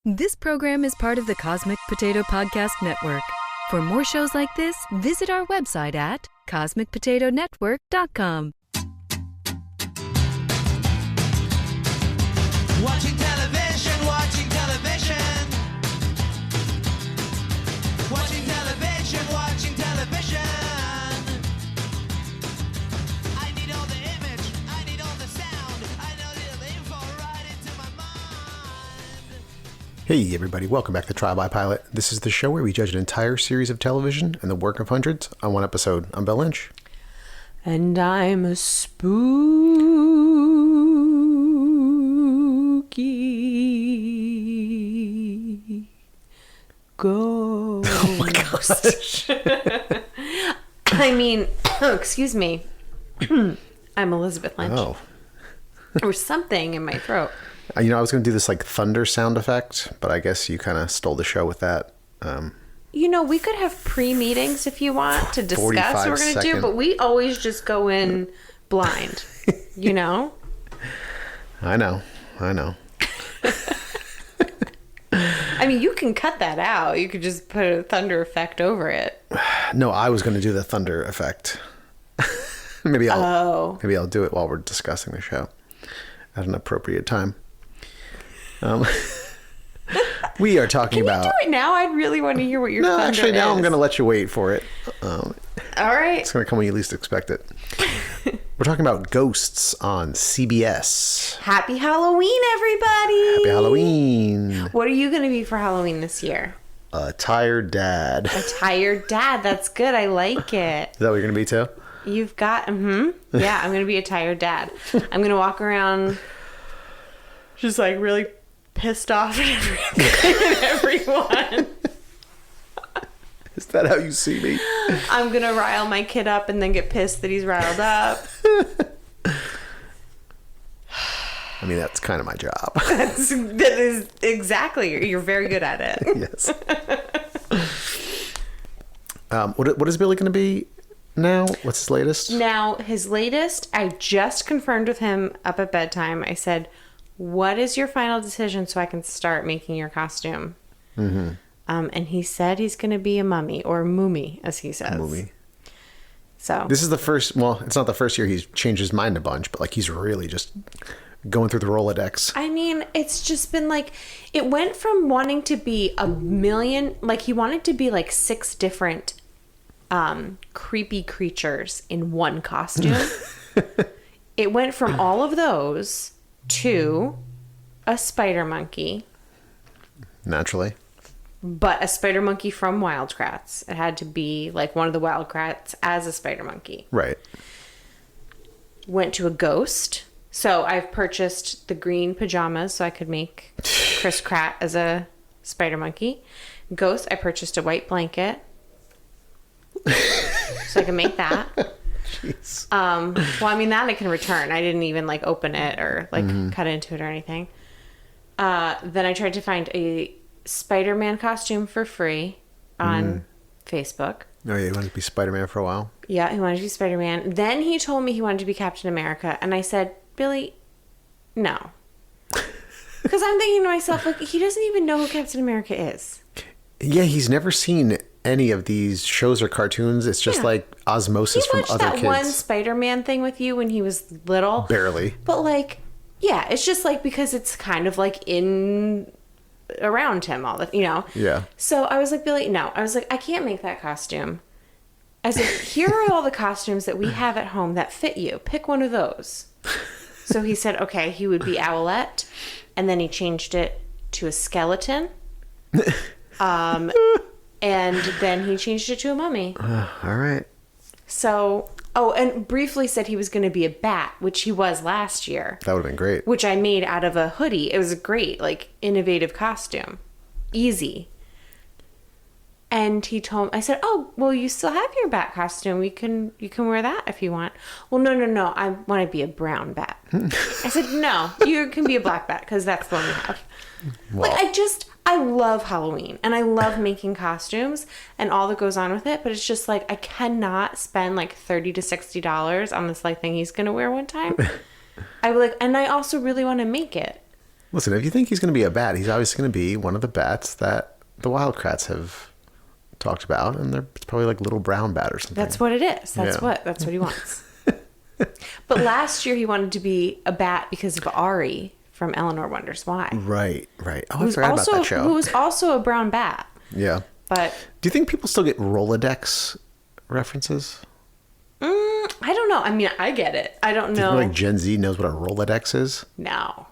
This program is part of the Cosmic Potato Podcast Network. For more shows like this, visit our website at cosmicpotatonetwork.com. Watching television, watching television. Watching television, watching television. I need all the image, I need all the sound, I know the info right into my mind. Hey everybody, welcome back to Trial by Pilot. This is the show where we judge an entire series of television and the work of hundreds on one episode. I'm Bill Lynch. And I'm a spooky ghost. Oh my gosh. I mean, excuse me. I'm Elizabeth Lynch. Oh. Or something in my throat. You know, I was going to do this like thunder sound effect, but I guess you kind of stole the show with that. You know, we could have pre-meetings if you want to discuss what we're going to do, but we always just go in blind, you know? I know. I mean, you can cut that out. You could just put a thunder effect over it. No, I was going to do the thunder effect. Maybe I'll do it while we're discussing the show at an appropriate time. We are talking about... Can you do it now? I'd really want to hear what your thunder is. No, actually, now I'm going to let you wait for it. All right. It's going to come when you least expect it. We're talking about Ghosts on CBS. Happy Halloween, everybody. Happy Halloween. What are you going to be for Halloween this year? A tired dad. A tired dad. That's good. I like it. Is that what you're going to be too? You've got... Yeah, I'm going to be a tired dad. I'm going to walk around just like really pissed off at everyone. Is that how you see me? I'm going to rile my kid up and then get pissed that he's riled up. I mean, that's kind of my job. That is exactly. You're very good at it. Yes. What is Billy going to be now? What's his latest? Now, his latest, I just confirmed with him up at bedtime. I said, what is your final decision so I can start making your costume? Mm-hmm. And he said he's going to be a mummy, or mummy, as he says. Mummy. So this is the first, well, it's not the first year he's changed his mind a bunch, but like he's really just going through the Rolodex. I mean, it's just been like, it went from wanting to be a million, like he wanted to be like 6 different creepy creatures in one costume. It went from all of those to a spider monkey. Naturally. But a spider monkey from Wildcrats. It had to be like one of the Wildcrats as a spider monkey. Right. Went to a ghost. So I've purchased the green pajamas so I could make Chris Pratt as a spider monkey. Ghost, I purchased a white blanket so I can make that. Jeez. Well, I mean, that I can return. I didn't even like open it or like cut into it or anything. Then I tried to find a Spider-Man costume for free on Facebook. Oh yeah, you wanted to be Spider-Man for a while? Yeah, he wanted to be Spider-Man. Then he told me he wanted to be Captain America. And I said, Billy, no. Because I'm thinking to myself, like, he doesn't even know who Captain America is. Yeah, he's never seen any of these shows or cartoons. It's just like osmosis from other kids. He watched that one Spider-Man thing with you when he was little. Barely. But like, yeah, it's just like because it's kind of like in around him all the, you know. Yeah. So I was like, Billy, no. I was like, I can't make that costume. I said, here are all the costumes that we have at home that fit you. Pick one of those. So he said, okay, he would be Owlette. And then he changed it to a skeleton. And then he changed it to a mummy. All right. So, and briefly said he was going to be a bat, which he was last year. That would have been great. Which I made out of a hoodie. It was a great, like, innovative costume. Easy. And he told me, I said, oh, well, you still have your bat costume. You can wear that if you want. Well, no. I want to be a brown bat. I said, no, you can be a black bat because that's the one we have. Well, Like, I love Halloween and I love making costumes and all that goes on with it. But it's just like, I cannot spend like $30 to $60 on this like thing he's going to wear one time. I would like, and I also really want to make it. Listen, if you think he's going to be a bat, he's obviously going to be one of the bats that the Wildcats have talked about, and it's probably like little brown bat or something. That's what it is. That's what he wants. But last year he wanted to be a bat because of Ari from Eleanor Wonders Why. Right. Oh, I forgot about that show. Who was also a brown bat. Yeah. But do you think people still get Rolodex references? I don't know. I mean, I get it. I don't know. Do you think like Gen Z knows what a Rolodex is? No.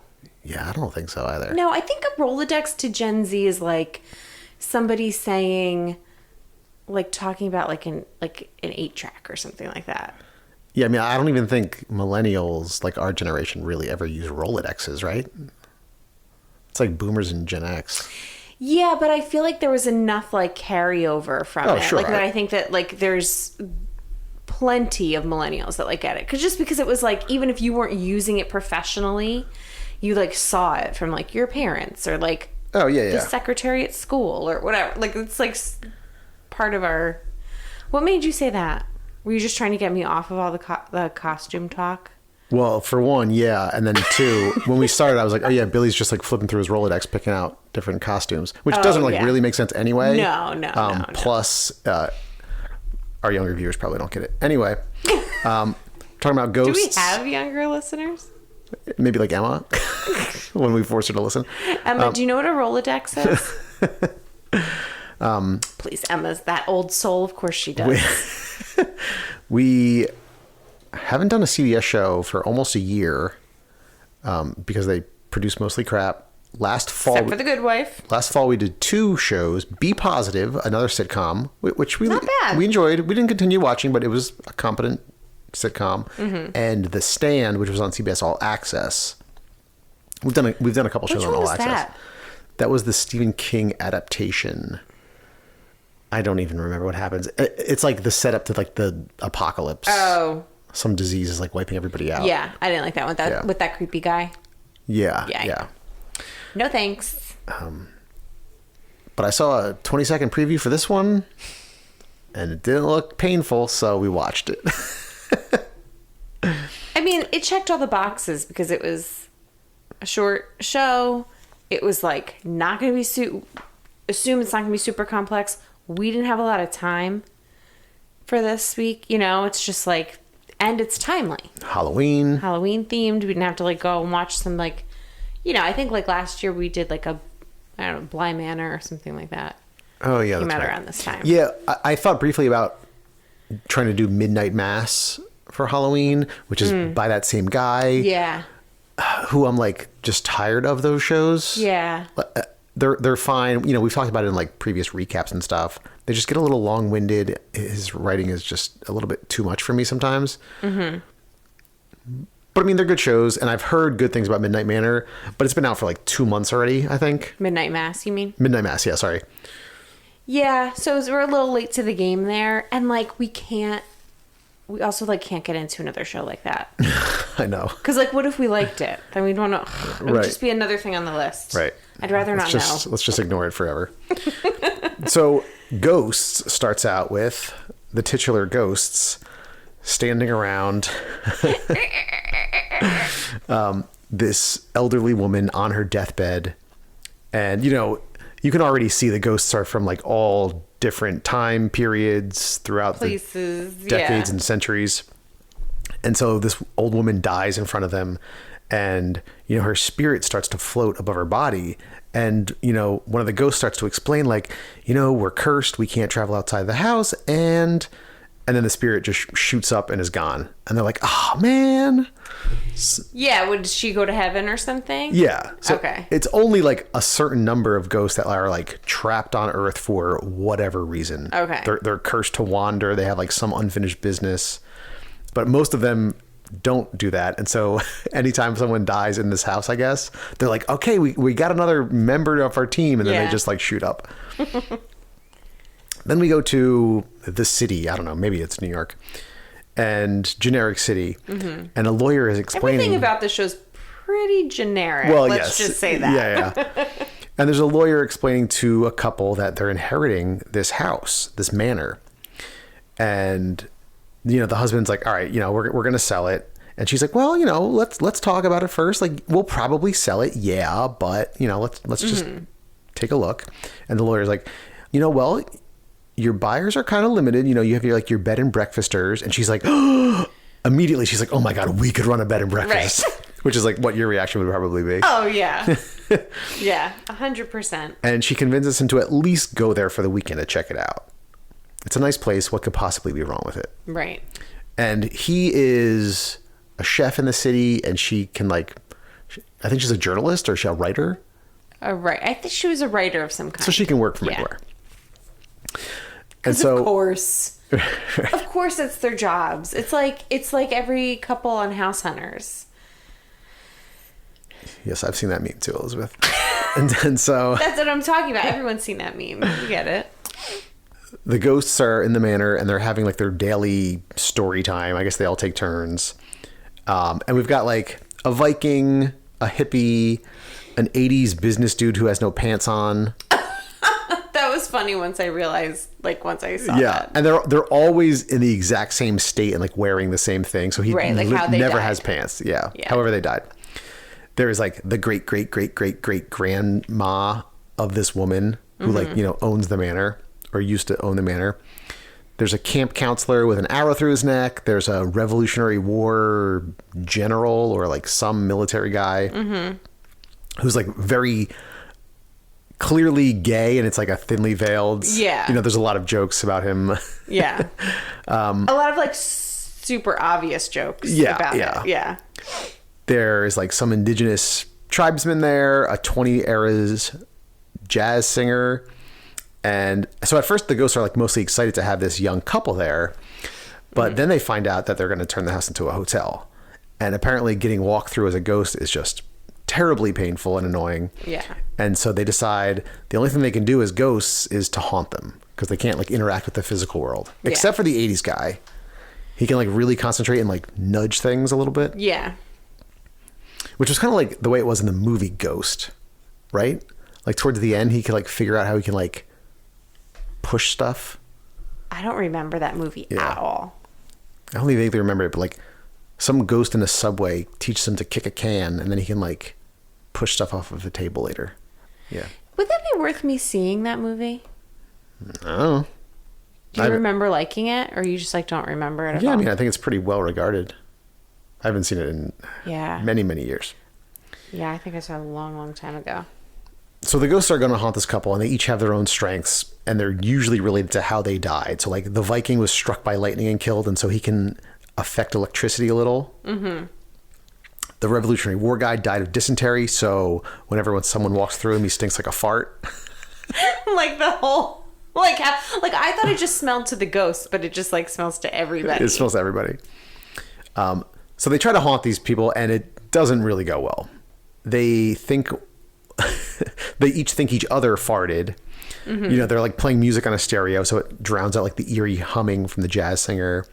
Yeah, I don't think so either. No, I think a Rolodex to Gen Z is like somebody saying, like talking about like an 8-track or something like that. Yeah, I mean, I don't even think millennials, like our generation, really ever use Rolodexes, right? It's like boomers and Gen X. Yeah, but I feel like there was enough like carryover from it. Sure. Like that I think that like there's plenty of millennials that like get it. Because it was like, even if you weren't using it professionally, you like saw it from like your parents or like the secretary at school or whatever. Like it's like part of our... What made you say that? Were you just trying to get me off of all the costume talk? Well, for one, yeah. And then two, when we started, I was like, oh yeah, Billy's just like flipping through his Rolodex, picking out different costumes, which doesn't like really make sense anyway. No. Plus, our younger viewers probably don't get it. Anyway, talking about ghosts. Do we have younger listeners? Maybe like Emma, when we force her to listen. Emma, do you know what a Rolodex is? Please, Emma's that old soul. Of course she does. We haven't done a CBS show for almost a year because they produce mostly crap. Last fall, Except for The Good Wife. Last fall, we did 2 shows. Be Positive, another sitcom, which we Not bad. We enjoyed. We didn't continue watching, but it was a competent sitcom. And The Stand, which was on CBS All Access. We've done a couple shows on All Access. That was the Stephen King adaptation. I don't even remember what happens. It's like the setup to like the apocalypse. Oh. Some disease is like wiping everybody out. Yeah, I didn't like that one. With that creepy guy. Yeah. No thanks. But I saw a 20-second preview for this one, and it didn't look painful, so we watched it. I mean, it checked all the boxes because it was a short show. It was like not going to be assume it's not going to be super complex. We didn't have a lot of time for this week. You know, it's just like, and it's timely. Halloween themed. We didn't have to like go and watch some like, you know, I think like last year we did like I don't know, Bly Manor or something like that. Oh yeah. Came out around this time. Yeah. I thought briefly about trying to do Midnight Mass for Halloween, which is by that same guy. Yeah. Who I'm like just tired of those shows. Yeah. They're fine. You know, we've talked about it in like previous recaps and stuff. They just get a little long-winded. His writing is just a little bit too much for me sometimes. Mm-hmm. But I mean, they're good shows, and I've heard good things about Midnight Manor, but it's been out for like 2 months already, I think. Midnight Mass, you mean? Midnight Mass, yeah, sorry. Yeah, so we're a little late to the game there, and like we also like can't get into another show like that. I know. Because like, what if we liked it? Then we don't know. It would just be another thing on the list. Right. I'd rather not know. Let's just ignore it forever. So Ghosts starts out with the titular ghosts standing around this elderly woman on her deathbed. And, you know, you can already see the ghosts are from like all different time periods throughout places, the decades and centuries. And so this old woman dies in front of them, and, you know, her spirit starts to float above her body. And, you know, one of the ghosts starts to explain, like, you know, we're cursed. We can't travel outside the house. And then the spirit just shoots up and is gone. And they're like, oh, man. Yeah. Would she go to heaven or something? Yeah. So okay. It's only like a certain number of ghosts that are like trapped on Earth for whatever reason. Okay. They're cursed to wander. They have like some unfinished business. But most of them don't do that. And so anytime someone dies in this house, I guess, they're like, okay, we got another member of our team. And then they just like shoot up. Then we go to the city. I don't know. Maybe it's New York. And generic city. Mm-hmm. And a lawyer is explaining. Everything about this show's pretty generic. Well, Let's just say that. Yeah. And there's a lawyer explaining to a couple that they're inheriting this house, this manor. And, you know, the husband's like, all right, you know, we're going to sell it. And she's like, well, let's talk about it first. Like, we'll probably sell it. Yeah. But, let's just take a look. And the lawyer's like, well, your buyers are kind of limited. You have your bed and breakfasters. And she's like, immediately she's like, oh my God, we could run a bed and breakfast. Right. Which is like what your reaction would probably be. Oh, yeah. Yeah, 100%. And she convinces him to at least go there for the weekend to check it out. It's a nice place. What could possibly be wrong with it? Right. And he is a chef in the city, and she can I think she's a journalist, or she's a writer. Right. I think she was a writer of some kind. So she can work from anywhere. And so, of course, it's their jobs. It's like every couple on House Hunters. Yes, I've seen that meme too, Elizabeth. and so that's what I'm talking about. Everyone's seen that meme. You get it. The ghosts are in the manor, and they're having their daily story time. I guess they all take turns. And we've got a Viking, a hippie, an 80s business dude who has no pants on. That was funny once I realized, once I saw that. And they're always in the exact same state and wearing the same thing. So he how they never died. has pants. Yeah. However they died. There is the great, great, great, great, great grandma of this woman who owns the manor, or used to own the manor. There's a camp counselor with an arrow through his neck. There's a Revolutionary War general, or some military guy who's very clearly gay, and it's a thinly veiled. Yeah. There's a lot of jokes about him. Yeah. A lot of super obvious jokes about it. Yeah. There's some indigenous tribesmen there, a 20 eras jazz singer. And so at first the ghosts are mostly excited to have this young couple there, but then they find out that they're going to turn the house into a hotel. And apparently getting walked through as a ghost is just terribly painful and annoying. Yeah. And so they decide the only thing they can do as ghosts is to haunt them, because they can't interact with the physical world, except for the 80s guy. He can really concentrate and nudge things a little bit. Yeah. Which was kind of the way it was in the movie Ghost, right? Towards the end, he could figure out how he can push stuff. I don't remember that movie at all. I don't even think they remember it, but some ghost in a subway teaches him to kick a can, and then he can push stuff off of a table later. Yeah. Would that be worth me seeing that movie? I don't know. Do you remember liking it, or you just don't remember it at all? Yeah, I mean, I think it's pretty well regarded. I haven't seen it in many, many years. Yeah, I think I saw it a long, long time ago. So the ghosts are going to haunt this couple, and they each have their own strengths, and they're usually related to how they died. So the Viking was struck by lightning and killed, and so he can affect electricity a little. Mm-hmm. The Revolutionary War guy died of dysentery, so whenever someone walks through him, he stinks like a fart. The whole... I thought it just smelled to the ghosts, but it just smells to everybody. It smells to everybody. So they try to haunt these people, and it doesn't really go well. They think... they each think each other farted. Mm-hmm. They're playing music on a stereo, so it drowns out the eerie humming from the jazz singer.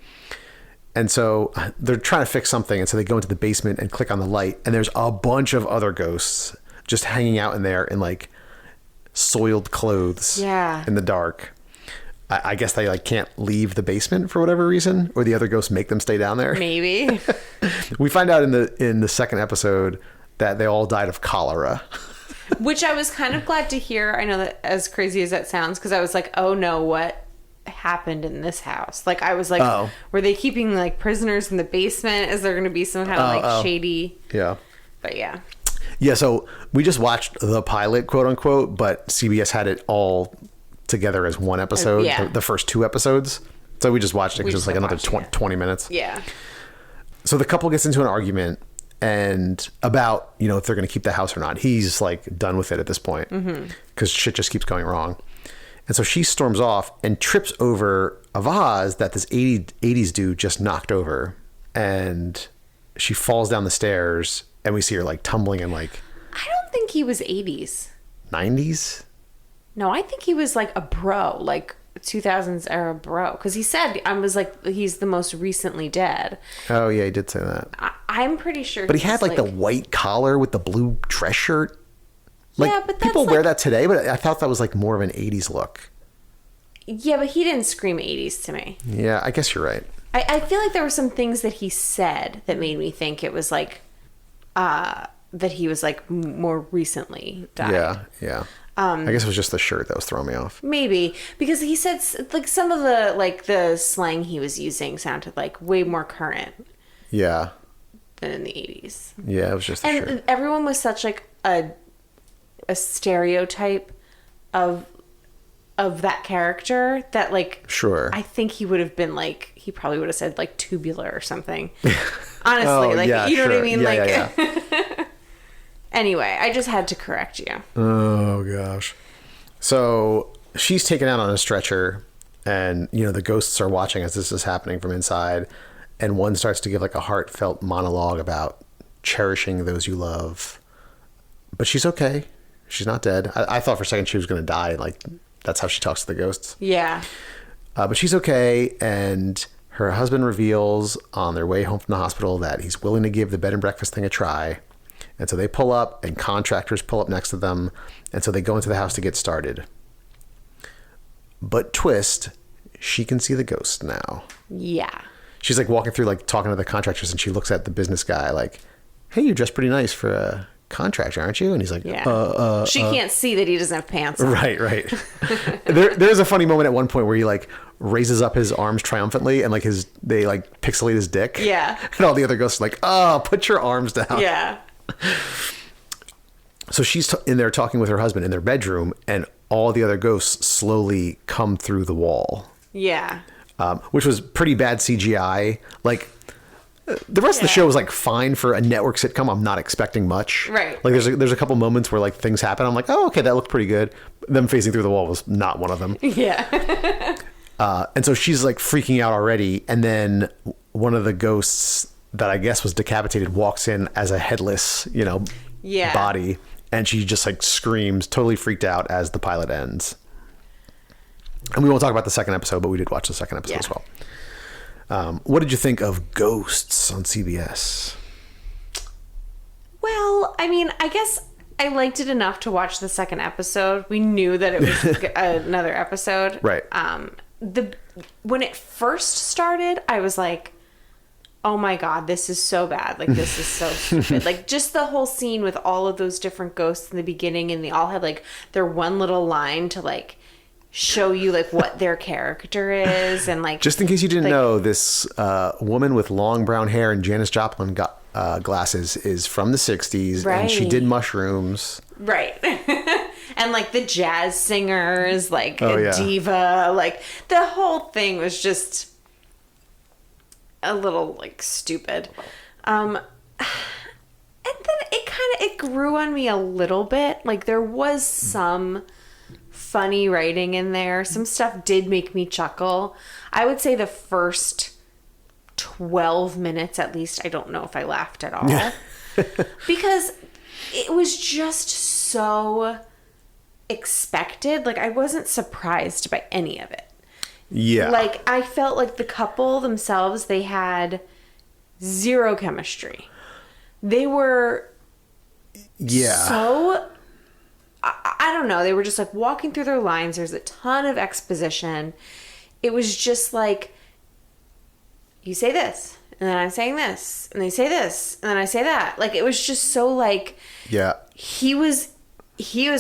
And so they're trying to fix something, and so they go into the basement and click on the light, and there's a bunch of other ghosts just hanging out in there in soiled clothes in the dark. I guess they can't leave the basement for whatever reason, or the other ghosts make them stay down there. Maybe. We find out in the second episode that they all died of cholera. Which I was kind of glad to hear. I know that, as crazy as that sounds, because I was oh no, what happened in this house? I was were they keeping prisoners in the basement? Is there going to be some kind of shady? Yeah. But yeah. Yeah, so we just watched the pilot, quote unquote, but CBS had it all together as one episode, the first two episodes. So we just watched it because it was another 20 minutes. Yeah. So the couple gets into an argument and about, if they're going to keep the house or not. He's done with it at this point because shit just keeps going wrong. And so she storms off and trips over a vase that this 80s dude just knocked over. And she falls down the stairs, and we see her tumbling in I don't think he was 80s. 90s? No, I think he was a bro, 2000s era bro, because he said he's the most recently dead. Oh yeah, he did say that. I'm pretty sure. But he had the white collar with the blue dress shirt. Yeah, but people wear that today, but I thought that was more of an 80s look. Yeah, but he didn't scream 80s to me. Yeah, I guess you're right. I feel like there were some things that he said that made me think it was like that he was like more recently died. Yeah. I guess it was just the shirt that was throwing me off. Maybe because he said like some of the like the slang he was using sounded like way more current Yeah. than in the 80s. Yeah, it was just the shirt. And everyone was such like a stereotype of that character that like Sure. I think he would have been like he probably would have said like tubular or something. Honestly, like yeah, you know what I sure. mean? Yeah, like Anyway, I just had to correct you. Oh gosh. So she's taken out on a stretcher, and the ghosts are watching as this is happening from inside, and one starts to give like a heartfelt monologue about cherishing those you love. But she's okay. She's not dead. I thought for a second she was going to die. Like that's how she talks to the ghosts. Yeah. But she's okay, and her husband reveals on their way home from the hospital that he's willing to give the bed and breakfast thing a try. And so they pull up, and contractors pull up next to them, and so they go into the house to get started. But twist, she can see the ghost now. Yeah. She's like walking through, like talking to the contractors, and she looks at the business guy like, "Hey, you're dressed pretty nice for a contractor, aren't you?" And he's like, Yeah. She can't see that he doesn't have pants on. Right. There's a funny moment at one point where he like raises up his arms triumphantly, and like they like pixelate his dick. Yeah. And all the other ghosts are like, "Oh, put your arms down." Yeah. So she's in there talking with her husband in their bedroom, and all the other ghosts slowly come through the wall. Yeah. Which was pretty bad CGI. Like the rest of the show was like fine for a network sitcom. I'm not expecting much. Right. Like there's a couple moments where like things happen. I'm like, oh, okay, that looked pretty good. Them facing through the wall was not one of them. Yeah. And so she's like freaking out already. And then one of the ghosts that I guess was decapitated walks in as a headless, body. And she just like screams, totally freaked out as the pilot ends. And we won't talk about the second episode, but we did watch the second episode as well. What did you think of Ghosts on CBS? Well, I mean, I guess I liked it enough to watch the second episode. We knew that it was another episode. Right. When it first started, I was like, oh my God, this is so bad. Like, this is so stupid. Like, just the whole scene with all of those different ghosts in the beginning, and they all had like their one little line to like show you like what their character is. And like, just in case you didn't know, this woman with long brown hair and Janis Joplin glasses is from the 60s. Right. And she did mushrooms. Right. And like the jazz singers, like yeah. diva, like the whole thing was just a little like stupid. And then it grew on me a little bit. Like there was some funny writing in there. Some stuff did make me chuckle. I would say the first 12 minutes at least, I don't know if I laughed at all. Because it was just so expected. Like I wasn't surprised by any of it. Yeah. Like I felt like the couple themselves, they had zero chemistry. They were so I don't know, they were just like walking through their lines. There's a ton of exposition. It was just like, you say this, and then I'm saying this, and they say this, and then I say that. Like it was just so like, he was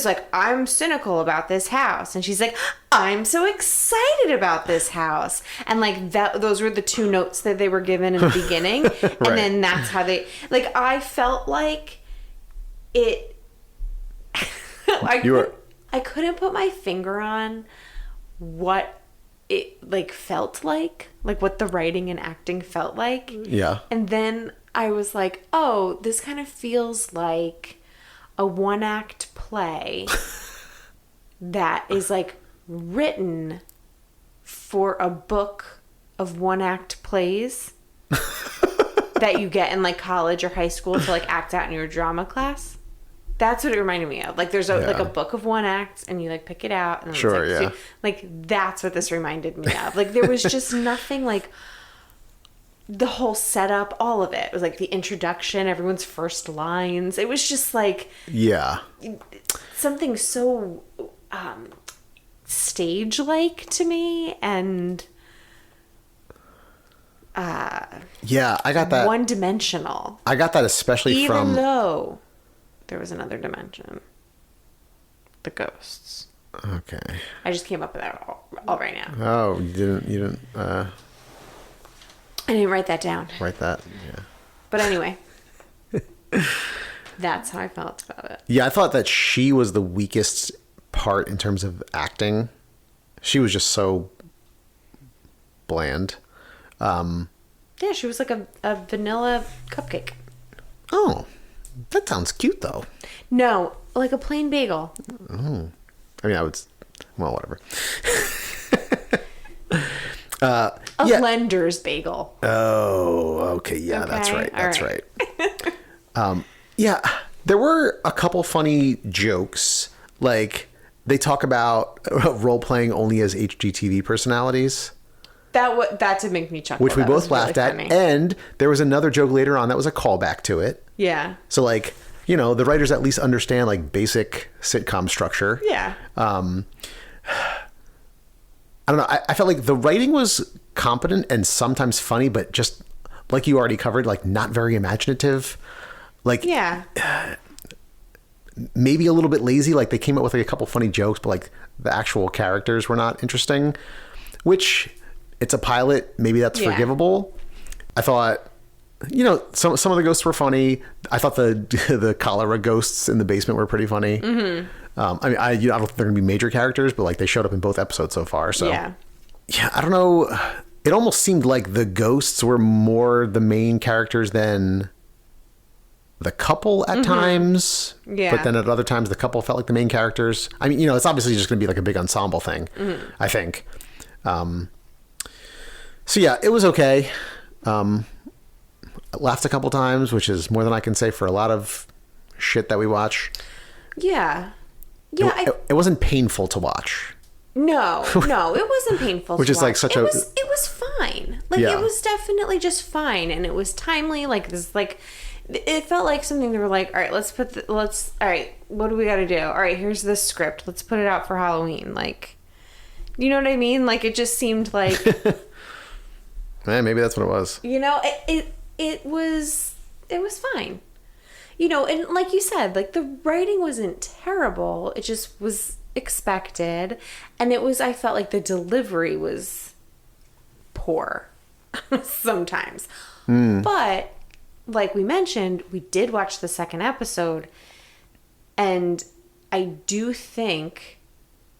like, I'm cynical about this house, and she's like, I'm so excited about this house. And like those were the two notes that they were given in the beginning. And then that's how they, like, I felt like it I couldn't put my finger on what it like felt like what the writing and acting felt like. Yeah. And then I was like, oh, this kind of feels like a one-act play that is like written for a book of one-act plays that you get in like college or high school to like act out in your drama class. That's what it reminded me of. Like there's like a book of one acts, and you like pick it out. And sure, it's like, like that's what this reminded me of. Like there was just nothing like the whole setup, all of it. It was like the introduction, everyone's first lines. It was just like something so stage-like to me, and Yeah, I got that. one-dimensional. I got that especially Even from. though there was another dimension. The ghosts. Okay. I just came up with that all right now. Oh, you didn't I didn't write that down. write that? Yeah. But anyway. That's how I felt about it. Yeah, I thought that she was the weakest part in terms of acting. She was just so bland. Yeah, she was like a vanilla cupcake. Oh, that sounds cute though. No, like a plain bagel. I mean, I would. Well, whatever. A Yeah. Lender's bagel. Oh, okay. Yeah, that's Okay, right. all That's right. right. Yeah, there were a couple funny jokes. Like they talk about role playing only as HGTV personalities, That did make me chuckle. which we That both was really laughed at. funny. And there was another joke later on that was a callback to it. Yeah. So like, the writers at least understand like basic sitcom structure. Yeah. I don't know. I felt like the writing was competent and sometimes funny, but just like you already covered, like not very imaginative. Like Yeah. maybe a little bit lazy. Like they came up with like a couple funny jokes, but like the actual characters were not interesting, which it's a pilot. Maybe that's Yeah. forgivable. I thought, some of the ghosts were funny. I thought the cholera ghosts in the basement were pretty funny. Mm-hmm. I mean, I don't think they're gonna be major characters, but like they showed up in both episodes so far. So Yeah. yeah, I don't know. It almost seemed like the ghosts were more the main characters than the couple at times. Yeah. But then at other times, the couple felt like the main characters. I mean, it's obviously just going to be like a big ensemble thing, I think. So yeah, it was okay. I laughed a couple times, which is more than I can say for a lot of shit that we watch. Yeah. Yeah. It wasn't painful to watch. No, it wasn't painful. Which to is like watch. such it a- was it was fine. Like Yeah. it was definitely just fine, and it was timely. Like this, like it felt like something they were like, all right, all right, what do we got to do? All right, here's this script. Let's put it out for Halloween. Like, you know what I mean? Like it just seemed like, Maybe that's what it was. it was fine. And like you said, like the writing wasn't terrible. It just was expected, and I felt like the delivery was poor sometimes. But like we mentioned, we did watch the second episode, and I do think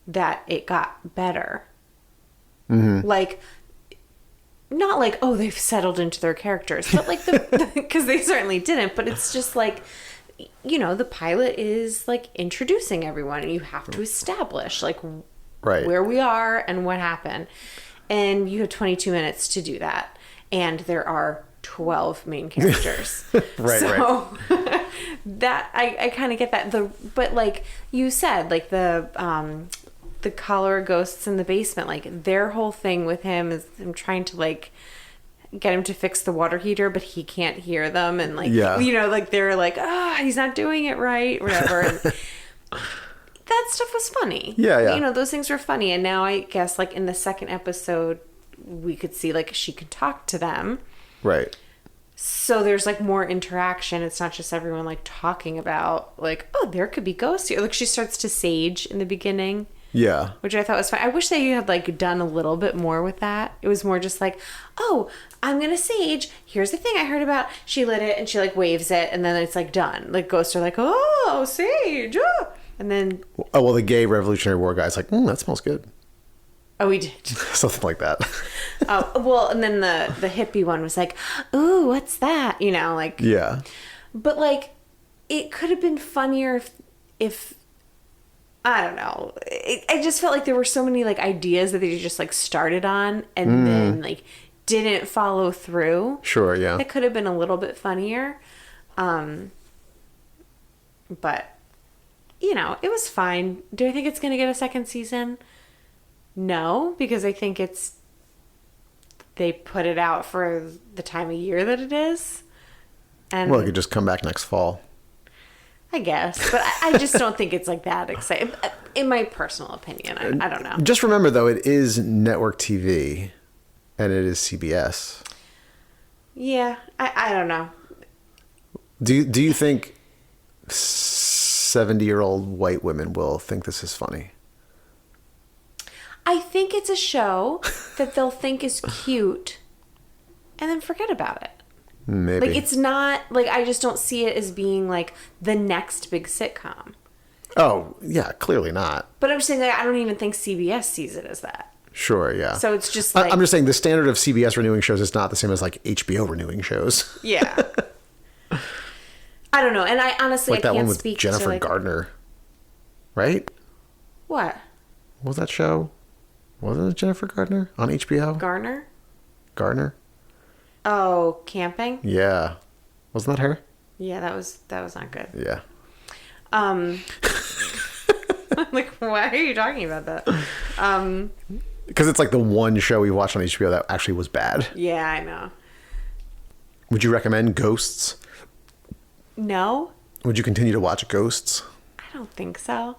that it got better. Like, not like, oh, they've settled into their characters, but like because they certainly didn't, but it's just like, the pilot is like introducing everyone, and you have to establish like Right. where we are and what happened. And you have 22 minutes to do that. And there are 12 main characters. Right, so, that I kind of get that. But like you said, like the cholera ghosts in the basement, like their whole thing with him is them trying to like get him to fix the water heater, but he can't hear them, and like like they're like, he's not doing it right, whatever. And that stuff was funny. Yeah. Those things were funny. And now I guess like in the second episode we could see like she could talk to them. Right. So there's like more interaction. It's not just everyone like talking about like, oh, there could be ghosts here. Like she starts to sage in the beginning. Yeah. Which I thought was fun. I wish they had like done a little bit more with that. It was more just like, oh, I'm gonna sage. Here's the thing I heard about. She lit it and she like waves it, and then it's like done. Like ghosts are like, oh, sage. Oh. And then Oh, well, the gay Revolutionary War guy's like, that smells good. oh, we did. Something like that. Oh, well, and then the hippie one was like, ooh, what's that? Like Yeah. But like, it could have been funnier if I don't know. I just felt like there were so many like ideas that they just like started on and then like didn't follow through. Sure, yeah. It could have been a little bit funnier. But it was fine. Do I think it's going to get a second season? No, because I think they put it out for the time of year that it is. And Well, it could just come back next fall. I guess, but I just don't think it's like that exciting. In my personal opinion, I don't know. Just remember, though, it is network TV, and it is CBS. Yeah, I don't know. Do you think 70-year-old white women will think this is funny? I think it's a show that they'll think is cute and then forget about it. Maybe. Like, it's not, like, I just don't see it as being, like, the next big sitcom. Oh, yeah, clearly not. But I'm just saying, like, I don't even think CBS sees it as that. Sure, yeah. So it's just like... I'm just saying the standard of CBS renewing shows is not the same as, like, HBO renewing shows. Yeah. I don't know. And I honestly, Like I that can't one with speak Jennifer to, like... Gardner. Right? What? What was that show? Wasn't it Jennifer Gardner on HBO? Garner? Gardner? Oh, camping? Yeah. Wasn't that her? Yeah, that was not good. Yeah. I'm like, why are you talking about that? Because it's like the one show we watched on HBO that actually was bad. Yeah, I know. Would you recommend Ghosts? No, Would you continue to watch Ghosts? I don't think so.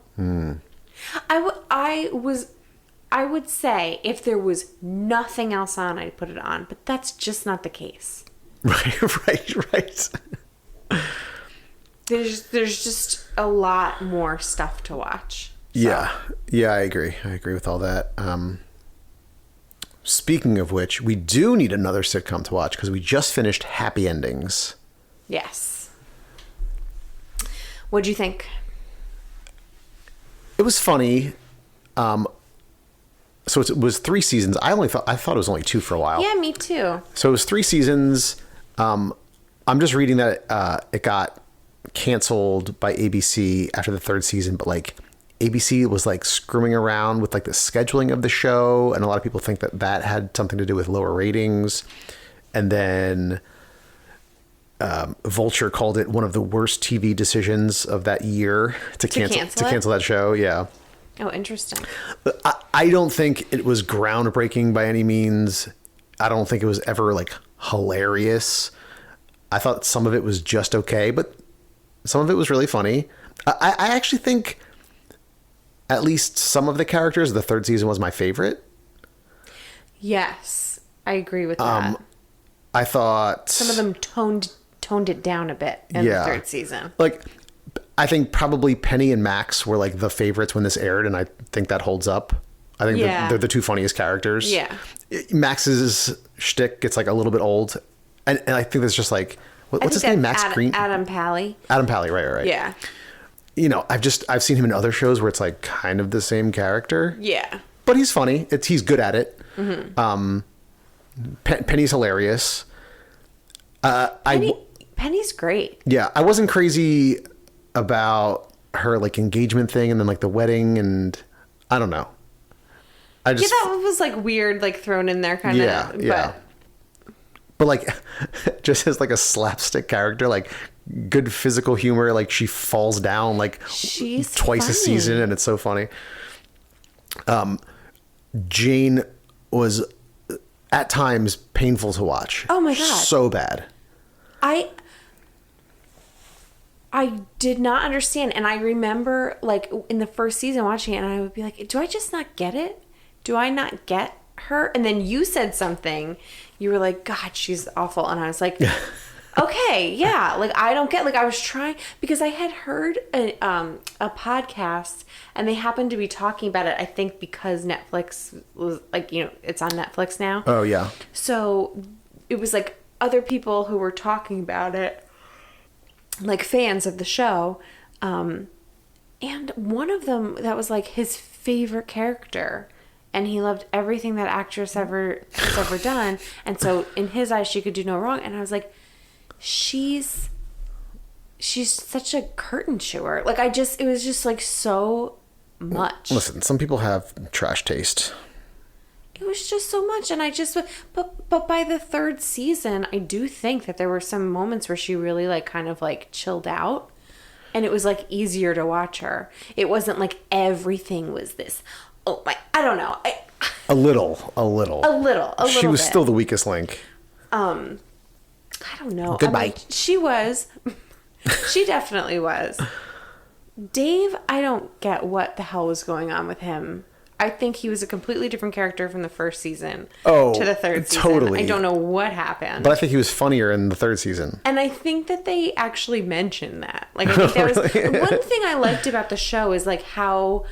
I would say if there was nothing else on, I'd put it on, but that's just not the case. Right. There's just a lot more stuff to watch. So. Yeah, I agree. I agree with all that. Speaking of which, we do need another sitcom to watch because we just finished Happy Endings. Yes. What'd you think? It was funny. So it was 3 seasons. I thought it was only 2 for a while. Yeah, me too. So it was 3 seasons. I'm just reading that it got canceled by ABC after the 3rd season, but like ABC was like screwing around with like the scheduling of the show, and a lot of people think that had something to do with lower ratings. And then Vulture called it one of the worst TV decisions of that year to cancel that show. Yeah. Oh, interesting. I don't think it was groundbreaking by any means. I don't think it was ever like hilarious. I thought some of it was just okay, but some of it was really funny. I actually think at least some of the characters, the 3rd season was my favorite. Yes, I agree with that. I thought some of them toned it down a bit in the 3rd season. Like, I think probably Penny and Max were like the favorites when this aired, and I think that holds up. I think they're the 2 funniest characters. Yeah. Max's shtick gets like a little bit old, and I think that's just like what's his name? Max Green. Adam Pally. Adam Pally, right. Yeah. You know, I've seen him in other shows where it's like kind of the same character. Yeah. But he's funny. He's good at it. Mm-hmm. Penny's hilarious. Penny's great. Yeah, I wasn't crazy about her like engagement thing and then like the wedding, and I don't know. That was like weird, like thrown in there kind of. Yeah. But like, just as like a slapstick character, like good physical humor. Like she falls down like she's twice funny. a season, and it's so funny. Jane was at times painful to watch. Oh my God. So bad. I did not understand. And I remember like in the 1st season watching it, and I would be like, do I just not get it? Do I not get her? And then you said something. You were like, God, she's awful. And I was like, okay, yeah. Like, I don't get, like, I was trying, because I had heard a podcast, and they happened to be talking about it, I think because Netflix was, like, you know, it's on Netflix now. Oh, yeah. So it was like other people who were talking about it, like fans of the show. And one of them, that was like his favorite character. And he loved everything that actress has ever done. And so in his eyes, she could do no wrong. And I was like, she's such a curtain chewer. Like it was just like so much. Listen, some people have trash taste. It was just so much. And but by the 3rd season, I do think that there were some moments where she really like kind of like chilled out. And it was like easier to watch her. It wasn't like everything was this. Oh my, I don't know. A little. She was bit. still the weakest link. I don't know. Goodbye. I mean, she was. She definitely was. Dave, I don't get what the hell was going on with him. I think he was a completely different character from the first season Oh, to the third season. totally. I don't know what happened. But I think he was funnier in the third season. And I think that they actually mentioned that. Like, I think that was one thing I liked about the show is like how,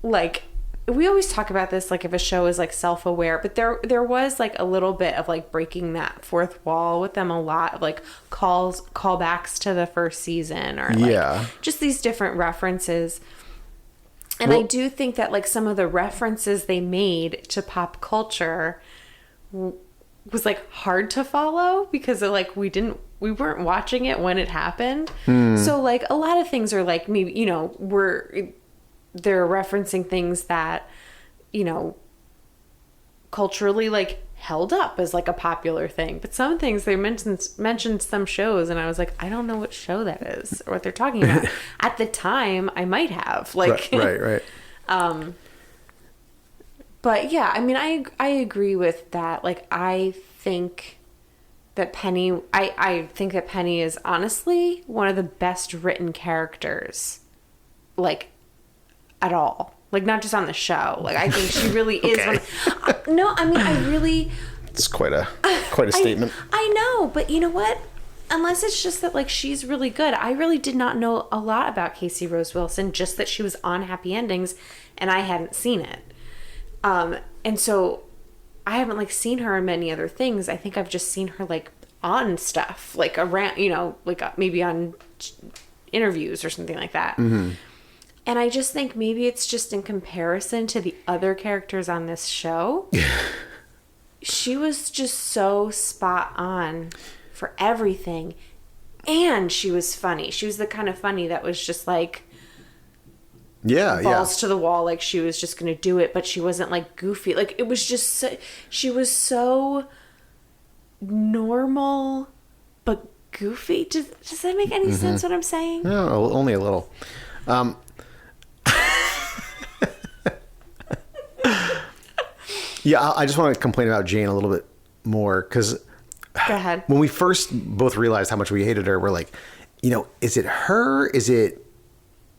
like, we always talk about this, like if a show is like self-aware, but there was like a little bit of like breaking that fourth wall with them, a lot of like callbacks to the first season, or like just these different references. And I do think that like some of the references they made to pop culture was like hard to follow because of, like we weren't watching it when it happened. So like a lot of things are like maybe, you know, they're referencing things that, you know, culturally like held up as like a popular thing. But some things they mentioned some shows and I was like, I don't know what show that is or what they're talking about. At the time I might have like right. But yeah, I mean I agree with that. Like I think that Penny is honestly one of the best written characters like at all, like not just on the show. Like I think she really is no, I mean I really, it's quite a statement. I know, but you know what, unless it's just that like she's really good. I really did not know a lot about Casey Rose Wilson, just that she was on Happy Endings and I hadn't seen it, and so I haven't like seen her in many other things. I think I've just seen her like on stuff like around, you know, like maybe on interviews or something like that. And I just think maybe it's just in comparison to the other characters on this show. She was just so spot on for everything. And she was funny. She was the kind of funny that was just like balls to the wall. Like she was just going to do it, but she wasn't like goofy. Like it was just so, she was so normal, but goofy. Does that make any sense what I'm saying? No, only a little. Yeah, I just want to complain about Jane a little bit more because go ahead. When we first both realized how much we hated her, we're like, you know, is it her? Is it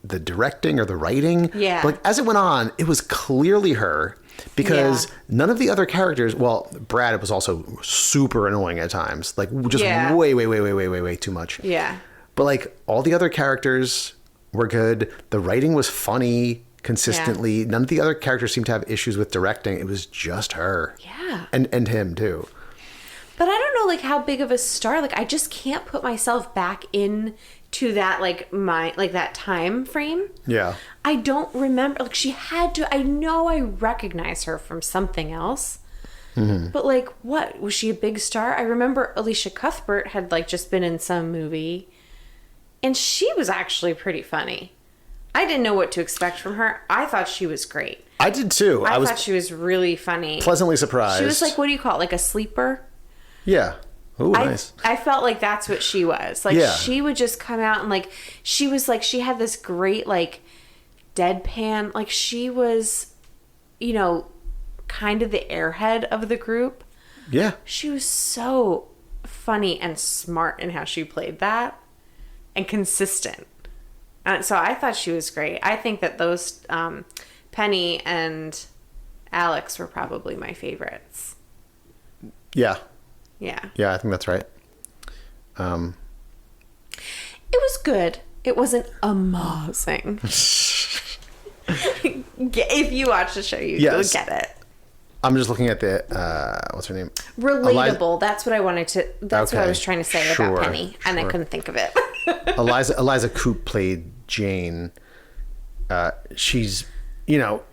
the directing or the writing? Yeah. But like, as it went on, it was clearly her because none of the other characters, well, Brad was also super annoying at times, like just way too much. Yeah. But like all the other characters were good. The writing was funny consistently. Yeah. None of the other characters seemed to have issues with directing. It was just her. Yeah. And him too. But I don't know like how big of a star, like I just can't put myself back into that like that time frame. Yeah. I don't remember, like she had to, I know I recognize her from something else. But like what? Was she a big star? I remember Alicia Cuthbert had like just been in some movie and she was actually pretty funny. I didn't know what to expect from her. I thought she was great. I did too. I thought she was really funny. Pleasantly surprised. She was like, what do you call it? Like a sleeper? Yeah. Oh, nice. I felt like that's what she was. Like she would just come out and like, she was like, she had this great like deadpan, like she was, you know, kind of the airhead of the group. Yeah. She was so funny and smart in how she played that and consistent. So I thought she was great. I think that those Penny and Alex were probably my favorites. Yeah. Yeah. Yeah, I think that's right. It was good. It wasn't amazing. If you watch the show, you'll get it. I'm just looking at the what's her name? Relatable. That's what I wanted to. That's what I was trying to say about Penny, and I couldn't think of it. Eliza Coupe played Jane. She's, you know,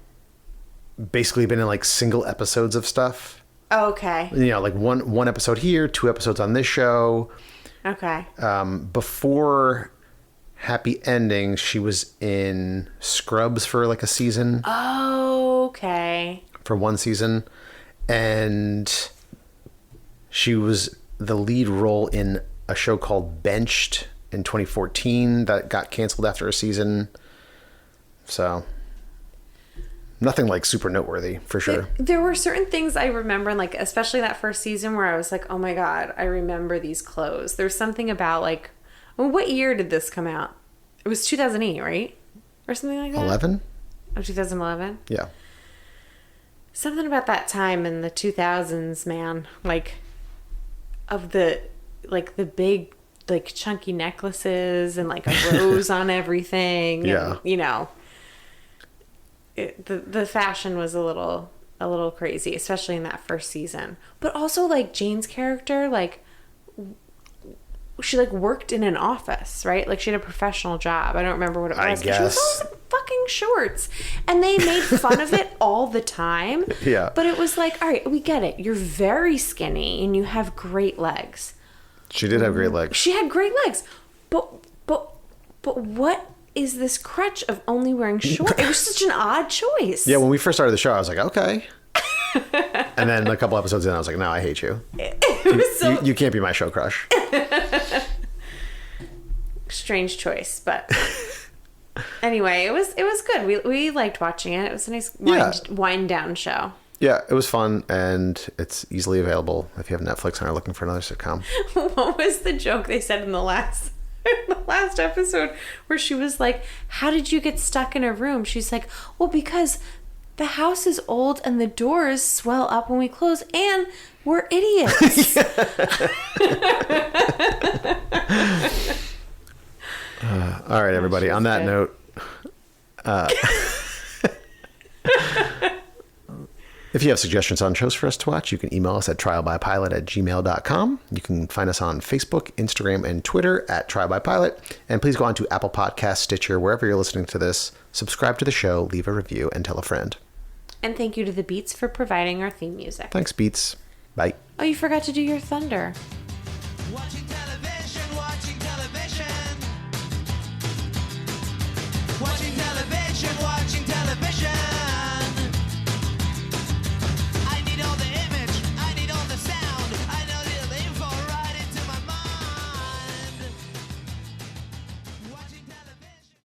basically been in like single episodes of stuff. Okay. You know, like one episode here, 2 episodes on this show. Okay. Before Happy Endings, she was in Scrubs for like a season. Okay. For one season. And she was the lead role in a show called Benched in 2014 that got canceled after a season. So nothing like super noteworthy for sure. There were certain things I remember, like especially that first season where I was like, oh my God, I remember these clothes. There's something about like, well, what year did this come out? It was 2008, right? Or something like that? 11? Oh, 2011? Yeah. Something about that time in the 2000s, man. Like, of the big, like, chunky necklaces and, like, a rose on everything. Yeah. And, you know, the fashion was a little crazy, especially in that first season. But also, like, Jane's character, like, she, like, worked in an office, right? Like, she had a professional job. I don't remember what it was. I But she was guess. always in fucking shorts. And they made fun of it all the time. Yeah. But it was like, all right, we get it. You're very skinny and you have great legs. She did have great legs. She had great legs. But what is this crutch of only wearing shorts? It was such an odd choice. Yeah, when we first started the show, I was like, okay. And then a couple episodes in, I was like, no, I hate you. It was so You can't be my show crush. strange choice, but anyway, it was good. We liked watching it. It was a nice wind down show. Yeah, it was fun, and it's easily available if you have Netflix and are looking for another sitcom. What was the joke they said in the last episode where she was like, how did you get stuck in a room? She's like, well, because the house is old and the doors swell up when we close, and we're idiots. All right, everybody. On that note, if you have suggestions on shows for us to watch, you can email us at trialbypilot@gmail.com. You can find us on Facebook, Instagram, and Twitter at trialbypilot. And please go on to Apple Podcasts, Stitcher, wherever you're listening to this. Subscribe to the show, leave a review, and tell a friend. And thank you to the Beats for providing our theme music. Thanks, Beats. Bye. Oh, you forgot to do your thunder. Watching television, watching television. Watching television.